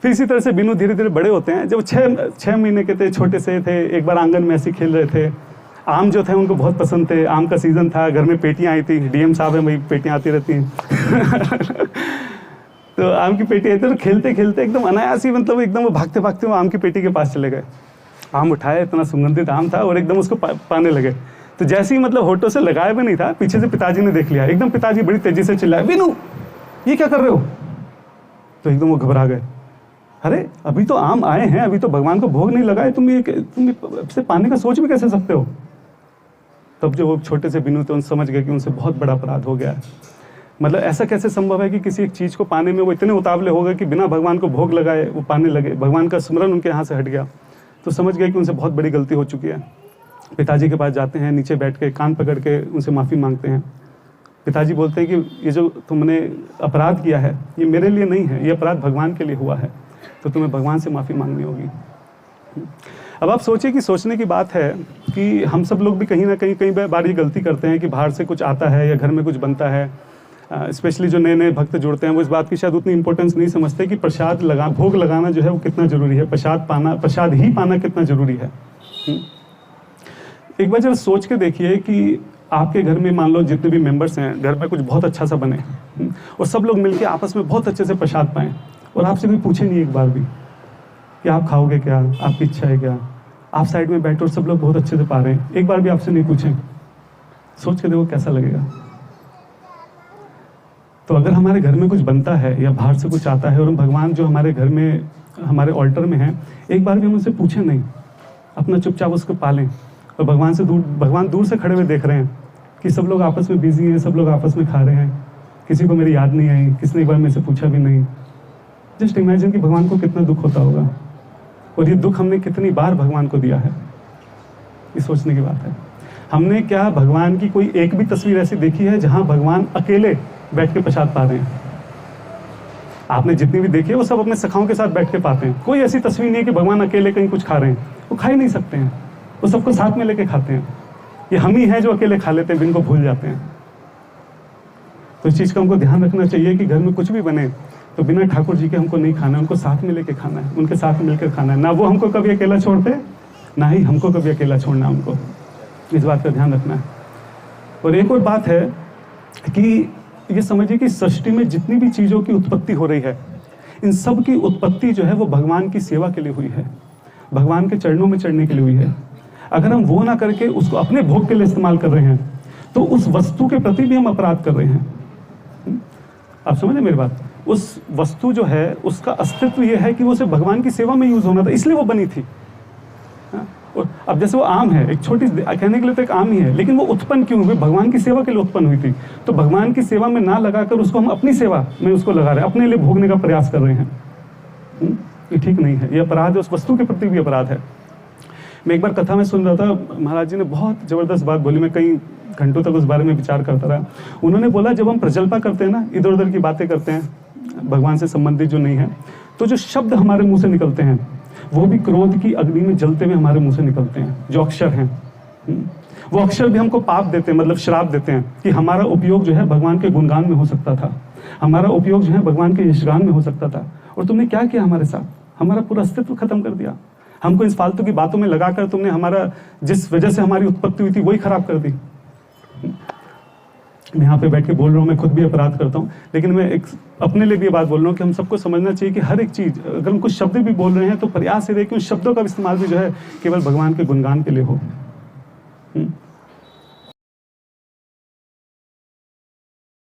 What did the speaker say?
फिर इसी तरह से बिनू धीरे धीरे बड़े होते हैं। जब 6 महीने के थे, छोटे से थे, एक बार आंगन में ऐसे खेल रहे थे। आम जो थे उनको बहुत पसंद थे, आम का सीज़न था, घर में पेटियाँ आई थी, डीएम साहब है, वही पेटियाँ आती रहती हैं तो आम की पेटी आई थी, तो खेलते खेलते एकदम अनायास ही, मतलब एकदम वो भागते भागते वो आम की पेटी के पास चले गए। आम उठाए, इतना सुगंधित आम था, और एकदम उसको पाने लगे। तो जैसे ही मतलब होठों से लगाया भी नहीं था, पीछे से पिताजी ने देख लिया। एकदम पिताजी बड़ी तेजी से चिल्लाए, बिनू ये क्या कर रहे हो? तो एकदम वो घबरा गए। अरे अभी तो आम आए हैं, अभी तो भगवान को भोग नहीं लगाए, तुम इससे पाने का सोच भी कैसे सकते हो? तब जो वो छोटे से बिनू थे, उन समझ गए कि उनसे बहुत बड़ा अपराध हो गया है। मतलब ऐसा कैसे संभव है कि किसी एक चीज़ को पाने में वो इतने उतावले हो गए कि बिना भगवान को भोग लगाए वो पाने लगे, भगवान का स्मरण उनके यहाँ से हट गया। तो समझ गए कि उनसे बहुत बड़ी गलती हो चुकी है। पिताजी के पास जाते हैं, नीचे बैठ के कान पकड़ के उनसे माफ़ी मांगते हैं। पिताजी बोलते हैं कि ये जो तुमने अपराध किया है ये मेरे लिए नहीं है, ये अपराध भगवान के लिए हुआ है, तो तुम्हें भगवान से माफ़ी मांगनी होगी। अब आप सोचिए कि सोचने की बात है कि हम सब लोग भी कहीं ना कहीं कई बार ये गलती करते हैं कि बाहर से कुछ आता है या घर में कुछ बनता है, स्पेशली जो नए नए भक्त जुड़ते हैं वो इस बात की शायद उतनी इंपॉर्टेंस नहीं समझते कि भोग लगाना जो है वो कितना ज़रूरी है, प्रसाद ही पाना कितना ज़रूरी है। एक बार जरा सोच के देखिए कि आपके घर में मान लो जितने भी मेंबर्स हैं, घर में कुछ बहुत अच्छा सा बने और सब लोग मिलके आपस में बहुत अच्छे से प्रसाद पाएं, और आपसे कोई पूछे नहीं एक बार भी कि आप खाओगे क्या, आपकी इच्छा है क्या, आप साइड में बैठो और सब लोग बहुत अच्छे से पा रहे हैं, एक बार भी आपसे नहीं पूछें। सोच के देखो कैसा लगेगा। तो अगर हमारे घर में कुछ बनता है या बाहर से कुछ आता है और हम भगवान जो हमारे घर में हमारे ऑल्टर में हैं, एक बार भी हम उनसे पूछें नहीं, अपना चुपचाप उसको पालें, और भगवान दूर से खड़े हुए देख रहे हैं कि सब लोग आपस में बिजी हैं, सब लोग आपस में खा रहे हैं, किसी को मेरी याद नहीं आई, किसने एक बार मेरे से पूछा भी नहीं। जस्ट इमेजिन कि भगवान को कितना दुख होता होगा, और ये दुख हमने कितनी बार भगवान को दिया है, ये सोचने की बात है। हमने क्या भगवान की कोई एक भी तस्वीर ऐसी देखी है जहां भगवान अकेले बैठ के प्रसाद पा रहे हैं? आपने जितनी भी देखी है वो सब अपने सखाओं के साथ बैठ के पाते हैं। कोई ऐसी तस्वीर नहीं है कि भगवान अकेले कहीं कुछ खा रहे हैं, वो खा ही नहीं सकते हैं, वो सबको साथ में लेके खाते हैं। ये हम ही हैं जो अकेले खा लेते हैं, इनको भूल जाते हैं। तो इस चीज़ का हमको ध्यान रखना चाहिए कि घर में कुछ भी बने तो बिना ठाकुर जी के हमको नहीं खाना है, उनको साथ में लेके खाना है, उनके साथ मिलकर खाना है। ना वो हमको कभी अकेला छोड़ते, ना ही हमको कभी अकेला छोड़ना है उनको, इस बात का ध्यान रखना है। और एक और बात है कि ये समझिए कि सृष्टि में जितनी भी चीज़ों की उत्पत्ति हो रही है, इन सब की उत्पत्ति जो है वो भगवान की सेवा के लिए हुई है, भगवान के चरणों में चढ़ने के लिए हुई है। अगर हम वो ना करके उसको अपने भोग के लिए इस्तेमाल कर रहे हैं तो उस वस्तु के प्रति भी हम अपराध कर रहे हैं। आप समझे मेरी बात? उस वस्तु जो है उसका अस्तित्व ये है कि वो सिर्फ भगवान की सेवा में यूज होना था, इसलिए वो बनी थी। और अब जैसे वो आम है, एक छोटी कहने के लिए तो एक आम ही है, लेकिन वो उत्पन्न क्यों हुई? भगवान की सेवा के लिए उत्पन्न हुई थी। तो भगवान की सेवा में ना लगाकर उसको हम अपनी सेवा में उसको लगा रहे हैं, अपने लिए भोगने का प्रयास कर रहे हैं। ये ठीक नहीं है, ये अपराध है, उस वस्तु के प्रति भी अपराध है। मैं एक बार कथा में सुन रहा था, महाराज जी ने बहुत ज़बरदस्त बात बोली, मैं कई घंटों तक उस बारे में विचार करता रहा। उन्होंने बोला जब हम प्रजल्पा करते हैं ना, इधर उधर की बातें करते हैं भगवान से संबंधित जो नहीं है, तो जो शब्द हमारे मुंह से निकलते हैं वो भी क्रोध की अग्नि में जलते हुए हमारे मुंह से निकलते हैं। जो अक्षर हैं वो अक्षर भी हमको पाप देते हैं, मतलब श्राप देते हैं कि हमारा उपयोग जो है भगवान के गुणगान में हो सकता था, हमारा उपयोग जो है भगवान के यशगान में हो सकता था। और तुमने क्या किया हमारे साथ? हमारा पूरा अस्तित्व खत्म कर दिया। हमको इस फालतू की बातों में लगाकर तुमने हमारा, जिस वजह से हमारी उत्पत्ति हुई थी, वही खराब कर दी। मैं यहाँ पे बैठ के बोल रहा हूँ, मैं खुद भी अपराध करता हूँ, लेकिन मैं एक अपने लिए भी ये बात बोल रहा हूँ कि हम सबको समझना चाहिए कि हर एक चीज़, अगर हम कुछ शब्द भी बोल रहे हैं तो प्रयास ये रहे कि उन शब्दों का इस्तेमाल भी जो है केवल भगवान के गुणगान के लिए हो।